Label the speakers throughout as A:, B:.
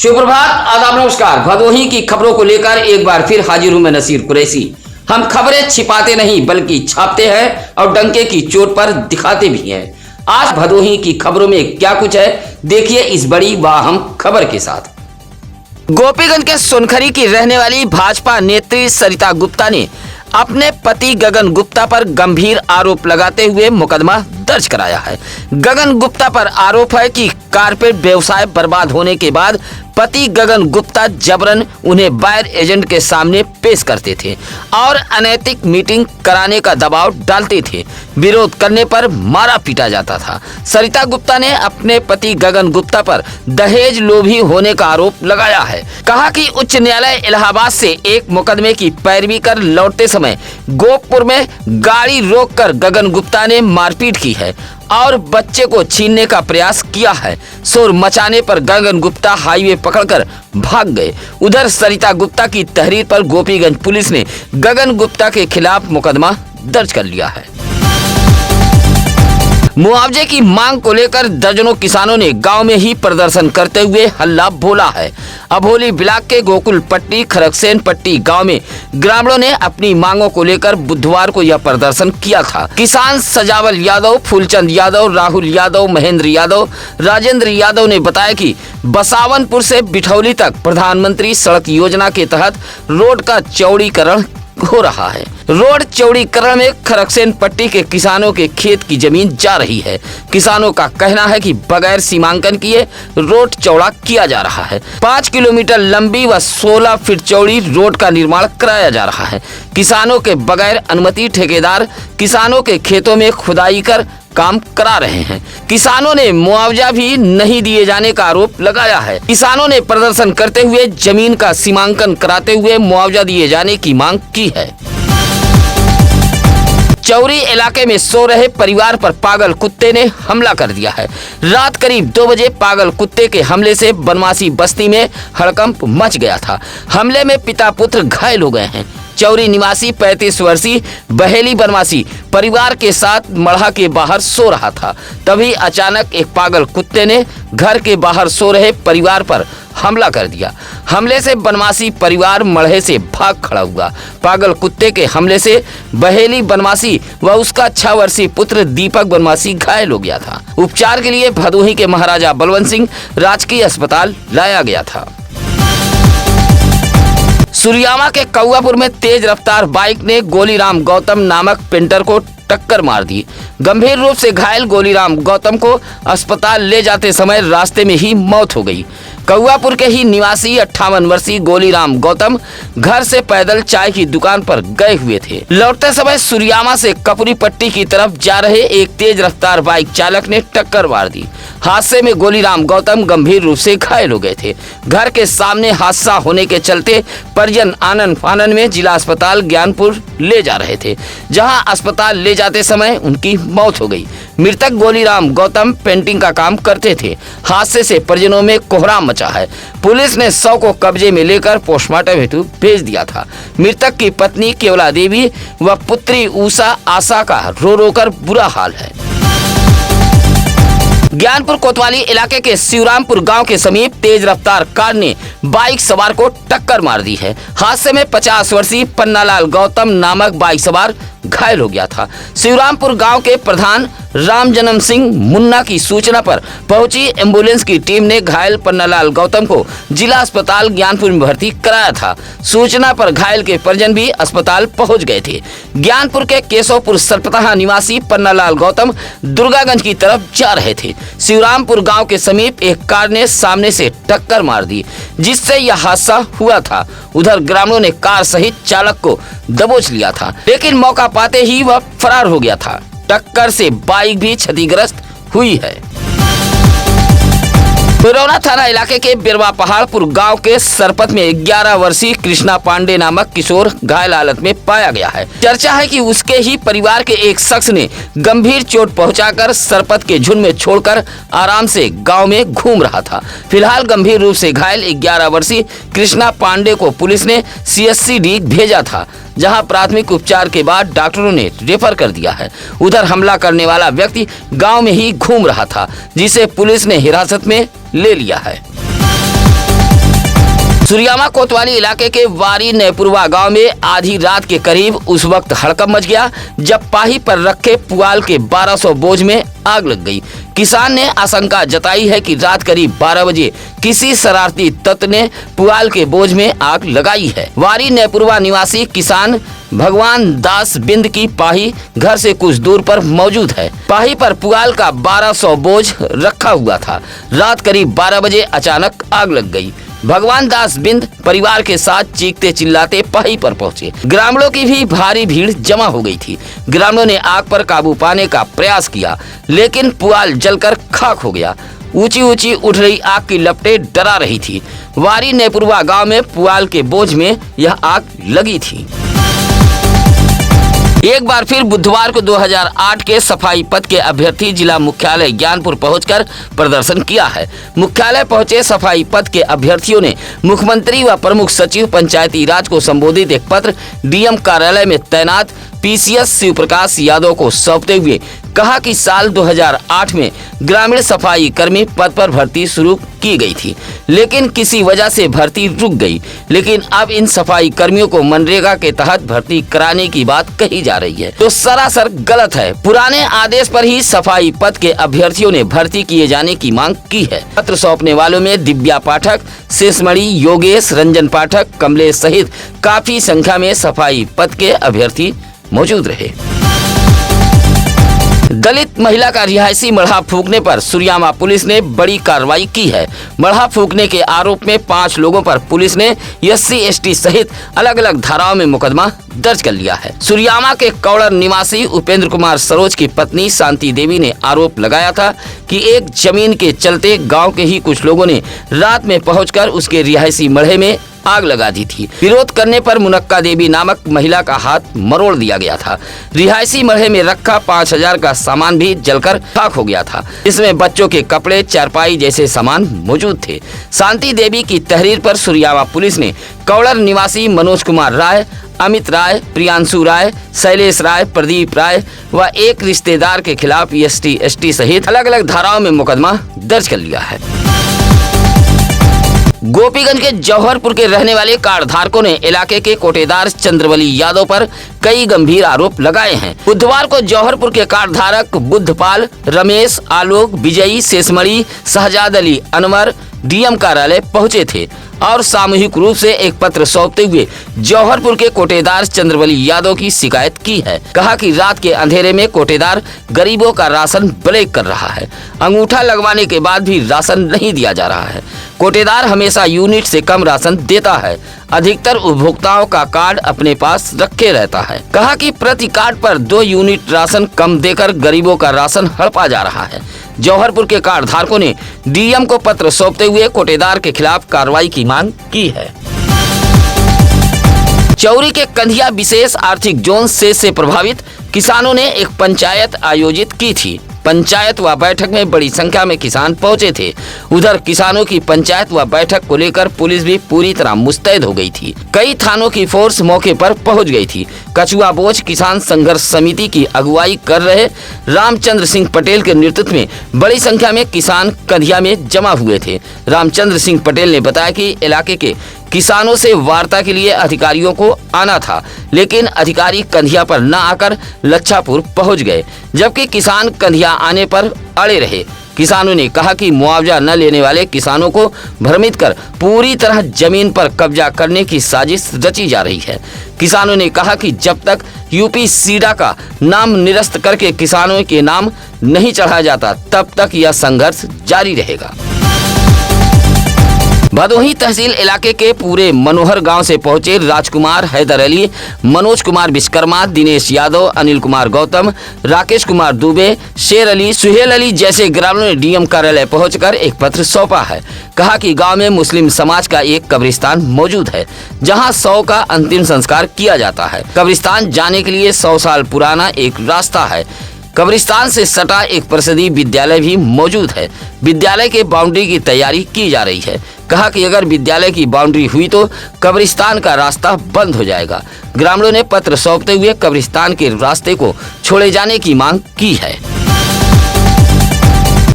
A: सुप्रभात, आदाब, नमस्कार। भदोही की खबरों को लेकर एक बार फिर हाजिर हूं मैं नसीर कुरैशी। हम खबरें छिपाते नहीं बल्कि छापते हैं और डंके की चोट पर दिखाते भी हैं। आज भदोही की खबरों में क्या कुछ है, देखिए इस बड़ी वाहम खबर के साथ। गोपीगंज के सोनखरी की रहने वाली भाजपा नेत्री सरिता गुप्ता ने अपने पति गगन गुप्ता पर गंभीर आरोप लगाते हुए मुकदमा दर्ज कराया है। गगन गुप्ता पर आरोप है कि कारपेट व्यवसाय बर्बाद होने के बाद पति गगन गुप्ता जबरन उन्हें बायर एजेंट के सामने पेश करते थे और अनैतिक मीटिंग कराने का दबाव डालते थे। विरोध करने पर मारा पीटा जाता था। सरिता गुप्ता ने अपने पति गगन गुप्ता पर दहेज लोभी होने का आरोप लगाया है। कहा कि उच्च न्यायालय इलाहाबाद से एक मुकदमे की पैरवी कर लौटते समय गोपपुर में गाड़ी रोककर गगन गुप्ता ने मारपीट की है और बच्चे को छीनने का प्रयास किया है। शोर मचाने पर गगन गुप्ता हाईवे पकड़कर भाग गए। उधर सरिता गुप्ता की तहरीर पर गोपीगंज पुलिस ने गगन गुप्ता के खिलाफ मुकदमा दर्ज कर लिया है। मुआवजे की मांग को लेकर दर्जनों किसानों ने गांव में ही प्रदर्शन करते हुए हल्ला बोला है। अभोली ब्लॉक के गोकुल पट्टी खरकसेन पट्टी गांव में ग्रामीणों ने अपनी मांगों को लेकर बुधवार को यह प्रदर्शन किया था। किसान सजावल यादव, फूलचंद यादव, राहुल यादव, महेंद्र यादव, राजेंद्र यादव ने बताया कि बसावनपुर से बिठौली तक प्रधानमंत्री सड़क योजना के तहत रोड का चौड़ीकरण हो रहा है। रोड चौड़ीकरण में खरकसेन पट्टी के किसानों के खेत की जमीन जा रही है। किसानों का कहना है कि बगैर सीमांकन किए रोड चौड़ा किया जा रहा है। 5 किलोमीटर लंबी व 16 फीट चौड़ी रोड का निर्माण कराया जा रहा है। किसानों के बगैर अनुमति ठेकेदार किसानों के खेतों में खुदाई कर काम करा रहे हैं। किसानों ने मुआवजा भी नहीं दिए जाने का आरोप लगाया है। किसानों ने प्रदर्शन करते हुए जमीन का सीमांकन कराते हुए मुआवजा दिए जाने की मांग की है। चौरी इलाके में सो रहे परिवार पर पागल कुत्ते ने हमला कर दिया है। रात करीब 2 बजे पागल कुत्ते के हमले से बनवासी बस्ती में हड़कंप मच गया था। हमले में पिता पुत्र घायल हो गए हैं। चौरी निवासी 35 वर्षीय बहेली बनवासी परिवार के साथ मढ़ा के बाहर सो रहा था। तभी अचानक एक पागल कुत्ते ने घर के बाहर सो रहे परिवार पर हमला कर दिया। हमले से बनवासी परिवार मढ़े से भाग खड़ा हुआ। पागल कुत्ते के हमले से बहेली बनवासी व उसका 6 वर्षीय पुत्र दीपक बनवासी घायल हो गया था। उपचार के लिए भदोही के महाराजा बलवंत सिंह राजकीय अस्पताल लाया गया था। सुरियामा के कौआपुर में तेज रफ्तार बाइक ने गोलीराम गौतम नामक पेंटर को टक्कर मार दी। गंभीर रूप से घायल गोलीराम गौतम को अस्पताल ले जाते समय रास्ते में ही मौत हो गई। कौआपुर के ही निवासी 58 वर्षीय गोलीराम गौतम घर से पैदल चाय की दुकान पर गए हुए थे। लौटते समय सुरियामा से कपुरी पट्टी की तरफ जा रहे एक तेज रफ्तार बाइक चालक ने टक्कर मार दी। हादसे में गोलीराम गौतम गंभीर रूप से घायल हो गए थे। घर के सामने हादसा होने के चलते परिजन आनन फानन में जिला अस्पताल ज्ञानपुर ले जा रहे थे, जहां अस्पताल ले जाते समय उनकी मौत हो गई। मृतक गोलीराम गौतम पेंटिंग का काम करते थे। हादसे से परिजनों में कोहराम मचा है। पुलिस ने शव को कब्जे में लेकर पोस्टमार्टम हेतु भेज दिया था। मृतक की पत्नी केवला देवी व पुत्री उषा आशा का रो रो कर बुरा हाल है। ज्ञानपुर कोतवाली इलाके के शिवरामपुर गांव के समीप तेज रफ्तार कार ने बाइक सवार को टक्कर मार दी है। हादसे में 50 वर्षीय पन्नालाल गौतम नामक बाइक सवार घायल हो गया था। शिवरामपुर गांव के प्रधान रामजन्म सिंह मुन्ना की सूचना पर पहुंची एम्बुलेंस की टीम ने घायल पन्नालाल गौतम को जिला अस्पताल ज्ञानपुर में भर्ती कराया था। सूचना पर घायल के परिजन भी अस्पताल पहुंच गए थे। ज्ञानपुर के केशवपुर सरपतहा निवासी पन्नालाल गौतम दुर्गागंज की तरफ जा रहे थे। शिवरामपुर गांव के समीप एक कार ने सामने से टक्कर मार दी, जिससे यह हादसा हुआ था। उधर ग्रामीणों ने कार सहित चालक को दबोच लिया था, लेकिन मौका पाते ही वह फरार हो गया था। टक्कर से बाइक भी क्षतिग्रस्त हुई है। पिरौना थाना इलाके के बिरवा पहाड़पुर गांव के सरपत में 11 वर्षीय कृष्णा पांडे नामक किशोर घायल हालत में पाया गया है। चर्चा है कि उसके ही परिवार के एक शख्स ने गंभीर चोट पहुंचाकर सरपत के झुंड में छोड़कर आराम से गांव में घूम रहा था। फिलहाल गंभीर रूप से घायल 11 वर्षीय कृष्णा पांडे को पुलिस ने CSCD भेजा था, जहां प्राथमिक उपचार के बाद डॉक्टरों ने रेफर कर दिया है। उधर हमला करने वाला व्यक्ति गांव में ही घूम रहा था, जिसे पुलिस ने हिरासत में ले लिया है। सुरियामा कोतवाली इलाके के वारी नयपुरवा गांव में आधी रात के करीब उस वक्त हड़कंप मच गया जब पाही पर रखे पुआल के 1200 बोझ में आग लग गई। किसान ने आशंका जताई है कि रात करीब 12 बजे किसी शरारती तत्व ने पुआल के बोझ में आग लगाई है। वारी नयपुरवा निवासी किसान भगवान दास बिंद की पाही घर से कुछ दूर पर मौजूद है। पाही पर पुआल का 1200 बोझ रखा हुआ था। रात करीब 12 बजे अचानक आग लग गई। भगवान दास बिंद परिवार के साथ चीखते चिल्लाते पाही पर पहुंचे। ग्रामीणों की भी भारी भीड़ जमा हो गई थी। ग्रामीणों ने आग पर काबू पाने का प्रयास किया, लेकिन पुआल जलकर खाक हो गया। ऊंची ऊंची उठ रही आग की लपटें डरा रही थी। वारी नयपुरवा गांव में पुआल के बोझ में यह आग लगी थी। एक बार फिर बुधवार को 2008 के सफाई पद के अभ्यर्थी जिला मुख्यालय ज्ञानपुर पहुंचकर प्रदर्शन किया है। मुख्यालय पहुंचे सफाई पद के अभ्यर्थियों ने मुख्यमंत्री व प्रमुख सचिव पंचायती राज को संबोधित एक पत्र डीएम कार्यालय में तैनात पीसीएस शिव प्रकाश यादव को सौंपते हुए कहा कि साल 2008 में ग्रामीण सफाई कर्मी पद पर भर्ती शुरू की गई थी, लेकिन किसी वजह से भर्ती रुक गई। लेकिन अब इन सफाई कर्मियों को मनरेगा के तहत भर्ती कराने की बात कही जा रही है, तो सरासर गलत है। पुराने आदेश पर ही सफाई पद के अभ्यर्थियों ने भर्ती किए जाने की मांग की है। पत्र सौंपने वालों में दिव्या पाठक, शेषमणि, योगेश, रंजन पाठक, कमलेश सहित काफी संख्या में सफाई पद के अभ्यर्थी मौजूद रहे। दलित महिला का रिहायशी मढ़ा फूंकने पर सुरियामा पुलिस ने बड़ी कार्रवाई की है। मढ़ा फूंकने के आरोप में 5 लोगों पर पुलिस ने SC ST सहित अलग अलग धाराओं में मुकदमा दर्ज कर लिया है। सुरियामा के कौड़र निवासी उपेंद्र कुमार सरोज की पत्नी शांति देवी ने आरोप लगाया था कि एक जमीन के चलते गाँव के ही कुछ लोगों ने रात में पहुँचकर उसके रिहायशी मढ़े में आग लगा दी थी। विरोध करने पर मुनक्का देवी नामक महिला का हाथ मरोड़ दिया गया था। रिहायशी मढ़े में रखा 5000 का सामान भी जलकर खाक हो गया था। इसमें बच्चों के कपड़े, चारपाई जैसे सामान मौजूद थे। शांति देवी की तहरीर पर सुरियामा पुलिस ने कौड़र निवासी मनोज कुमार राय, अमित राय, प्रियांशु राय, शैलेश राय, प्रदीप राय व एक रिश्तेदार के खिलाफ ST ST सहित अलग अलग धाराओं में मुकदमा दर्ज कर लिया है। गोपीगंज के जौहरपुर के रहने वाले कार्ड धारकों ने इलाके के कोटेदार चंद्रवली यादव पर कई गंभीर आरोप लगाए हैं। बुधवार को जौहरपुर के कार्ड धारक बुद्धपाल, रमेश, आलोक, विजयी, शेषमणि, शहजाद अली अनवर डीएम कार्यालय पहुंचे थे और सामूहिक रूप से एक पत्र सौंपते हुए जौहरपुर के कोटेदार चंद्रवली यादव की शिकायत की है। कहा कि रात के अंधेरे में कोटेदार गरीबों का राशन ब्लैक कर रहा है। अंगूठा लगवाने के बाद भी राशन नहीं दिया जा रहा है। कोटेदार हमेशा यूनिट से कम राशन देता है। अधिकतर उपभोक्ताओं का कार्ड अपने पास रखे रहता है। कहा कि प्रति कार्ड पर 2 यूनिट राशन कम देकर गरीबों का राशन हड़पा जा रहा है। जौहरपुर के कार्ड धारकों ने डीएम को पत्र सौंपते हुए कोटेदार के खिलाफ कार्रवाई की मांग की है। चौरी के कंधिया विशेष आर्थिक जोन से प्रभावित किसानों ने एक पंचायत आयोजित की थी। पंचायत व बैठक में बड़ी संख्या में किसान पहुंचे थे। उधर किसानों की पंचायत व बैठक को लेकर पुलिस भी पूरी तरह मुस्तैद हो गई थी। कई थानों की फोर्स मौके पर पहुंच गई थी। कछुआ बोझ किसान संघर्ष समिति की अगुवाई कर रहे रामचंद्र सिंह पटेल के नेतृत्व में बड़ी संख्या में किसान कंधिया में जमा हुए थे। रामचंद्र सिंह पटेल ने बताया कि इलाके के किसानों से वार्ता के लिए अधिकारियों को आना था, लेकिन अधिकारी कंधिया पर न आकर लच्छापुर पहुंच गए, जबकि किसान कंधिया आने पर अड़े रहे। किसानों ने कहा कि मुआवजा न लेने वाले किसानों को भ्रमित कर पूरी तरह जमीन पर कब्जा करने की साजिश रची जा रही है। किसानों ने कहा कि जब तक यूपी सीडा का नाम निरस्त करके किसानों के नाम नहीं चढ़ाया जाता, तब तक यह संघर्ष जारी रहेगा। भदोही तहसील इलाके के पूरे मनोहर गांव से पहुंचे राजकुमार, हैदर अली, मनोज कुमार विश्वकर्मा, दिनेश यादव, अनिल कुमार गौतम, राकेश कुमार दुबे, शेर अली, सुहेल अली जैसे ग्रामीणों ने डीएम कार्यालय पहुंचकर एक पत्र सौंपा है। कहा कि गांव में मुस्लिम समाज का एक कब्रिस्तान मौजूद है, जहां 100 का अंतिम संस्कार किया जाता है। कब्रिस्तान जाने के लिए 100 साल पुराना एक रास्ता है। कब्रिस्तान से सटा एक परिषदीय विद्यालय भी मौजूद है। विद्यालय के बाउंड्री की तैयारी की जा रही है। कहा कि अगर विद्यालय की बाउंड्री हुई तो कब्रिस्तान का रास्ता बंद हो जाएगा। ग्रामीणों ने पत्र सौंपते हुए कब्रिस्तान के रास्ते को छोड़े जाने की मांग की है।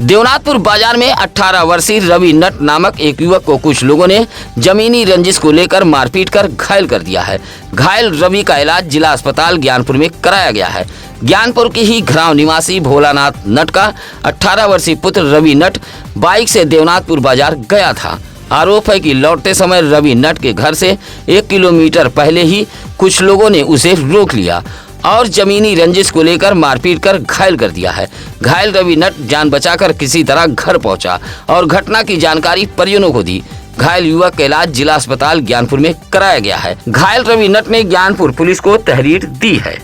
A: देवनाथपुर बाजार में 18 वर्षीय रवि नट नामक एक युवक को कुछ लोगों ने जमीनी रंजिश को लेकर मारपीट कर घायल कर दिया है। घायल रवि का इलाज जिला अस्पताल ज्ञानपुर में कराया गया है। ज्ञानपुर के ही घराव निवासी भोलानाथ नट का 18 वर्षीय पुत्र रवि नट बाइक से देवनाथपुर बाजार गया था। आरोप है कि लौटते समय रवि नट के घर से 1 किलोमीटर पहले ही कुछ लोगों ने उसे रोक लिया और जमीनी रंजिश को लेकर मारपीट कर घायल कर दिया है। घायल रवि नट जान बचाकर किसी तरह घर पहुंचा और घटना की जानकारी परिजनों को दी। घायल युवक का इलाज जिला अस्पताल ज्ञानपुर में कराया गया है। घायल रवि नट ने ज्ञानपुर पुलिस को तहरीर दी है।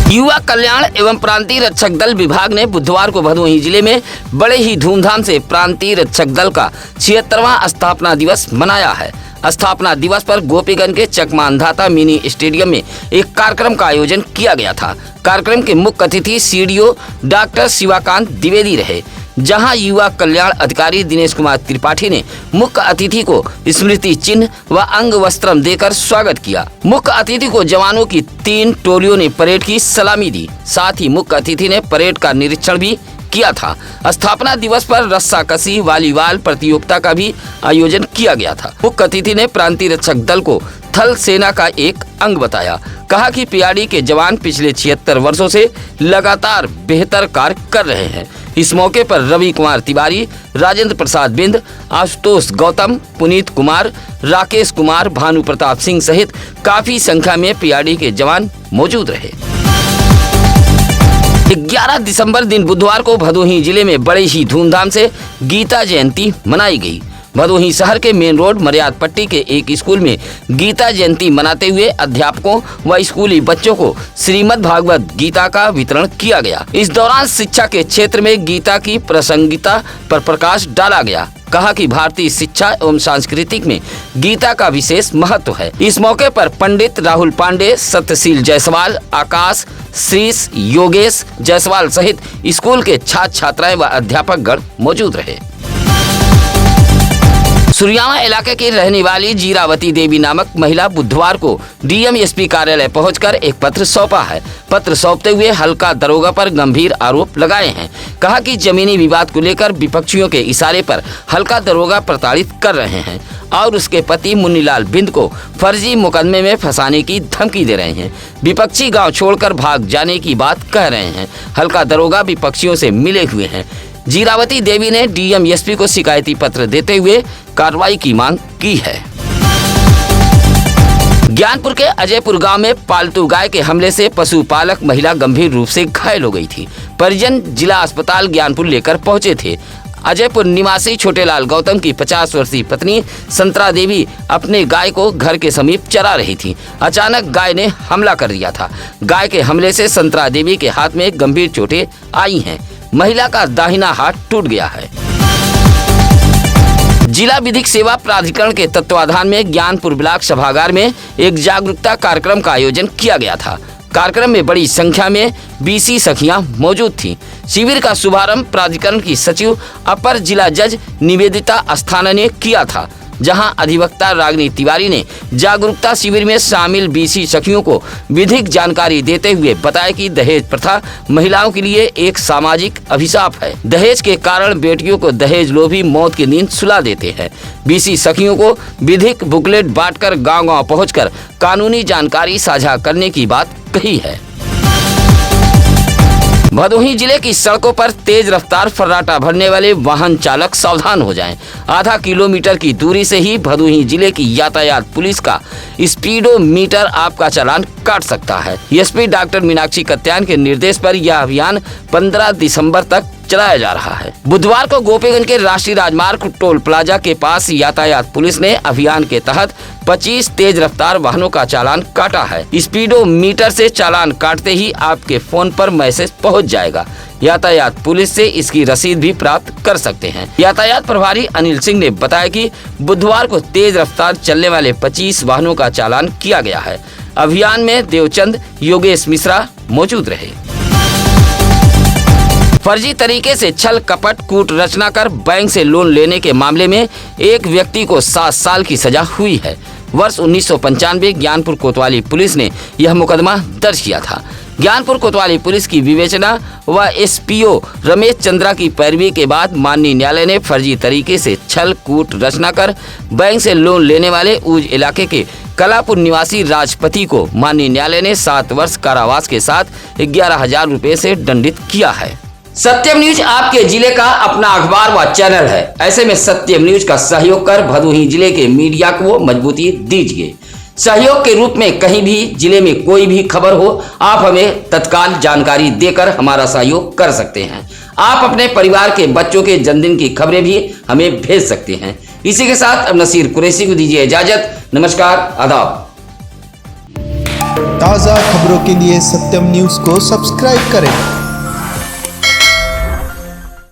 A: युवा कल्याण एवं प्रांतीय रक्षक दल विभाग ने बुधवार को भदोही जिले में बड़े ही धूमधाम से प्रांतीय रक्षक दल का 76वां स्थापना दिवस मनाया है। स्थापना दिवस पर गोपीगंज के चकमांधाता मिनी स्टेडियम में एक कार्यक्रम का आयोजन किया गया था। कार्यक्रम के मुख्य अतिथि सीडीओ डॉक्टर शिवाकांत द्विवेदी रहे, जहां युवा कल्याण अधिकारी दिनेश कुमार त्रिपाठी ने मुख्य अतिथि को स्मृति चिन्ह व अंग वस्त्रम देकर स्वागत किया। मुख्य अतिथि को जवानों की 3 टोलियों ने परेड की सलामी दी। साथ ही मुख्य अतिथि ने परेड का निरीक्षण भी किया था। स्थापना दिवस पर रस्साकसी वॉलीबॉल प्रतियोगिता का भी आयोजन किया गया था। मुख्य अतिथि ने प्रांतीय रक्षक दल को थल सेना का एक अंग बताया। कहा कि पीआरडी के जवान पिछले 76 वर्षों से लगातार बेहतर कार्य कर रहे हैं। इस मौके पर रवि कुमार तिवारी, राजेंद्र प्रसाद बिंद, आशुतोष गौतम, पुनीत कुमार, राकेश कुमार, भानु प्रताप सिंह सहित काफी संख्या में पीआरडी के जवान मौजूद रहे। 11 दिसंबर दिन बुधवार को भदोही जिले में बड़े ही धूमधाम से गीता जयंती मनाई गई। भदोही शहर के मेन रोड मर्याद पट्टी के एक स्कूल में गीता जयंती मनाते हुए अध्यापकों व स्कूली बच्चों को श्रीमद् भागवत गीता का वितरण किया गया। इस दौरान शिक्षा के क्षेत्र में गीता की प्रासंगिकता पर प्रकाश डाला गया। कहा कि भारतीय शिक्षा एवं सांस्कृतिक में गीता का विशेष महत्व है। इस मौके पर पंडित राहुल पांडे, सत्यशील जायसवाल, आकाश, श्रीश, योगेश जायसवाल सहित स्कूल के छात्र छात्राएं व अध्यापक गण मौजूद रहे। सुरियामा इलाके की रहने वाली जीरावती देवी नामक महिला बुधवार को डीएम एसपी कार्यालय पहुंचकर एक पत्र सौंपा है। पत्र सौंपते हुए हल्का दरोगा पर गंभीर आरोप लगाए हैं। कहा कि जमीनी विवाद को लेकर विपक्षियों के इशारे पर हल्का दरोगा प्रताड़ित कर रहे हैं और उसके पति मुन्नीलाल बिंद को फर्जी मुकदमे में फंसाने की धमकी दे रहे हैं। विपक्षी गाँव छोड़कर भाग जाने की बात कह रहे हैं। हल्का दरोगा विपक्षियों से मिले हुए हैं। जीरावती देवी ने डीएम एसपी को शिकायती पत्र देते हुए कार्रवाई की मांग की है। ज्ञानपुर के अजयपुर गांव में पालतू गाय के हमले से पशुपालक महिला गंभीर रूप से घायल हो गई थी। परिजन जिला अस्पताल ज्ञानपुर लेकर पहुंचे थे। अजयपुर निवासी छोटेलाल गौतम की 50 वर्षीय पत्नी संतरा देवी अपने गाय को घर के समीप चरा रही थी। अचानक गाय ने हमला कर दिया था। गाय के हमले से संतरा देवी के हाथ में गंभीर चोटें आई हैं। महिला का दाहिना हाथ टूट गया है। जिला विधिक सेवा प्राधिकरण के तत्वाधान में ज्ञानपुर ब्लॉक सभागार में एक जागरूकता कार्यक्रम का आयोजन किया गया था। कार्यक्रम में बड़ी संख्या में बीसी सखियां मौजूद थीं। शिविर का शुभारंभ प्राधिकरण की सचिव अपर जिला जज निवेदिता अस्थाना ने किया था, जहां अधिवक्ता रागिनी तिवारी ने जागरूकता शिविर में शामिल बीसी सखियों को विधिक जानकारी देते हुए बताया कि दहेज प्रथा महिलाओं के लिए एक सामाजिक अभिशाप है। दहेज के कारण बेटियों को दहेज लोभी मौत की नींद सुला देते हैं। बीसी सखियों को विधिक बुकलेट बांटकर गांव-गांव पहुंचकर कानूनी जानकारी साझा करने की बात कही है। भदोही जिले की सड़कों पर तेज रफ्तार फर्राटा भरने वाले वाहन चालक सावधान हो जाएं। आधा किलोमीटर की दूरी से ही भदोही जिले की यातायात पुलिस का स्पीडोमीटर आपका चालान काट सकता है। एसपी डॉक्टर मीनाक्षी कत्यान के निर्देश पर यह अभियान 15 दिसंबर तक चलाया जा रहा है। बुधवार को गोपीगंज के राष्ट्रीय राजमार्ग टोल प्लाजा के पास यातायात पुलिस ने अभियान के तहत 25 तेज रफ्तार वाहनों का चालान काटा है। स्पीडोमीटर से चालान काटते ही आपके फोन पर मैसेज पहुंच जाएगा। यातायात पुलिस से इसकी रसीद भी प्राप्त कर सकते हैं। यातायात प्रभारी अनिल सिंह ने बताया कि बुधवार को तेज रफ्तार चलने वाले 25 वाहनों का चालान किया गया है। अभियान में देवचंद, योगेश मिश्रा मौजूद रहे। फर्जी तरीके से छल कपट कूट रचना कर बैंक से लोन लेने के मामले में एक व्यक्ति को 7 साल की सजा हुई है। वर्ष 1995 ज्ञानपुर कोतवाली पुलिस ने यह मुकदमा दर्ज किया था। ज्ञानपुर कोतवाली पुलिस की विवेचना व एसपीओ रमेश चंद्रा की पैरवी के बाद माननीय न्यायालय ने फर्जी तरीके से छल कूट रचना कर बैंक से लोन लेने वाले ऊज इलाके के कलापुर निवासी राजपति को माननीय न्यायालय ने 7 वर्ष कारावास के साथ 11,000 रुपए से दंडित किया है। सत्यम न्यूज आपके जिले का अपना अखबार व चैनल है। ऐसे में सत्यम न्यूज का सहयोग कर भदोही जिले के मीडिया को मजबूती दीजिए। सहयोग के रूप में कहीं भी जिले में कोई भी खबर हो, आप हमें तत्काल जानकारी देकर हमारा सहयोग कर सकते हैं। आप अपने परिवार के बच्चों के जन्मदिन की खबरें भी हमें भेज सकते हैं। इसी के साथ अब नसीर कुरैशी को दीजिए इजाजत। नमस्कार, आदाब।
B: ताज़ा खबरों के लिए सत्यम न्यूज़ को सब्सक्राइब करें।